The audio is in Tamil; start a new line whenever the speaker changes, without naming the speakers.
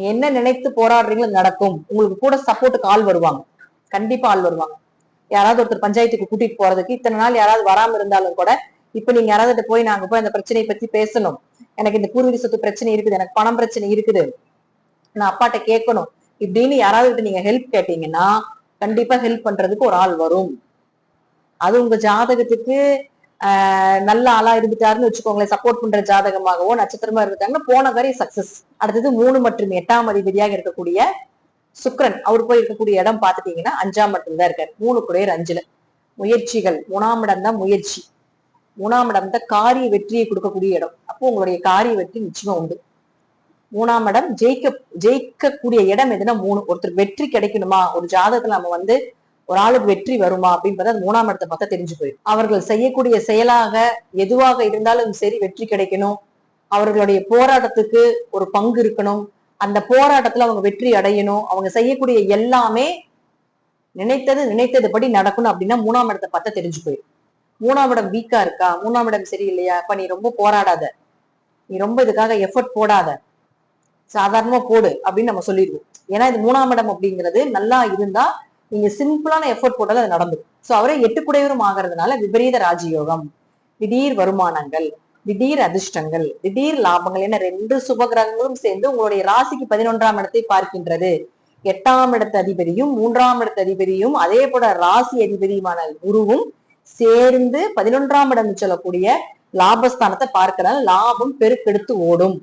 நீங்க என்ன நினைத்து போராடுறீங்களோ நடக்கும். உங்களுக்கு கூட சப்போர்ட்டுக்கு ஆள் வருவாங்க, கண்டிப்பா ஆள் வருவாங்க. யாராவது ஒருத்தர் பஞ்சாயத்துக்கு கூட்டிட்டு போறதுக்கு இத்தனை நாள் யாராவது வராம இருந்தாலும் கூட இப்ப நீங்க யாராவது போய் நாங்க போய் அந்த பிரச்சனையை பத்தி பேசணும், எனக்கு இந்த பூர்வீக சொத்து பிரச்சனை இருக்குது, எனக்கு பணம் பிரச்சனை இருக்குது, நான் அப்பாட்ட கேட்கணும் இப்படின்னு யாராவது நீங்க ஹெல்ப் கேட்டீங்கன்னா கண்டிப்பா ஹெல்ப் பண்றதுக்கு ஒரு ஆள் வரும். அது உங்க ஜாதகத்துக்கு நல்ல ஆளா இருந்துட்டாருன்னு வச்சுக்கோங்களேன், சப்போர்ட் பண்ற ஜாதகமாகவோ நட்சத்திரமா இருந்துட்டாங்கன்னா போன வரை சக்சஸ். அடுத்தது 3 மற்றும் 8ஆம் அதிபதியாக இருக்கக்கூடிய சுக்கிரன், அவர் போய் இருக்கக்கூடிய இடம் பாத்துட்டீங்கன்னா 5ஆம் இடத்துல தான் இருக்காரு. 3 குடையர் 5ல. முயற்சிகள் 3ஆம் இடம் தான் முயற்சி, 3ஆம் இடம் தான் காரிய வெற்றியை கொடுக்கக்கூடிய இடம். அப்போ உங்களுடைய காரிய வெற்றி நிச்சயமா உண்டு. 3ஆம் இடம் ஜெயிக்கக்கூடிய இடம் எதுனா 3. ஒருத்தர் வெற்றி கிடைக்கணுமா, ஒரு ஜாதகத்துல நம்ம வந்து ஒரு ஆளுக்கு வெற்றி வருமா அப்படின்றத 3ஆம் இடத்தை பார்த்தா தெரிஞ்சு போயிடும். அவர்கள் செய்யக்கூடிய செயலாக எதுவாக இருந்தாலும் சரி வெற்றி கிடைக்கணும், அவர்களுடைய போராட்டத்துக்கு ஒரு பங்கு இருக்கணும், அந்த போராட்டத்துல அவங்க வெற்றி அடையணும், அவங்க செய்யக்கூடிய எல்லாமே நினைத்ததுபடி நடக்கணும் அப்படின்னா 3ஆம் இடத்தை பார்த்தா தெரிஞ்சு போயிடும். 3ஆம் இடம் வீக்கா இருக்கா, 3ஆம் இடம் சரியில்லையா, அப்ப நீ ரொம்ப போராடாத, நீ ரொம்ப இதுக்காக எஃபர்ட் போடாத, சாதாரணமா போடு அப்படின்னு நம்ம சொல்லிடுவோம். ஏன்னா இது 3ஆம் இடம் அப்படிங்கிறது நல்லா இருந்தா நீங்க சிம்பிளான எஃபர்ட் போட்டாலும் அது நடந்துடும். சோ அவரே 8 குடையவரும் ஆகிறதுனால விபரீத ராஜயோகம், திடீர் வருமானங்கள், திடீர் அதிர்ஷ்டங்கள், திடீர் லாபங்கள். ஏன்னா 2 சுப கிரகங்களும் சேர்ந்து உங்களுடைய ராசிக்கு 11ஆம் இடத்தை பார்க்கின்றது. 8ஆம் இடத்து அதிபதியும் 3ஆம் இடத்து அதிபதியும் அதே போல ராசி அதிபதியுமான குருவும் சேர்ந்து 11ஆம் இடம் சொல்லக்கூடிய லாபஸ்தானத்தை பார்க்கிறாங்க. லாபம் பெருக்கெடுத்து ஓடும்.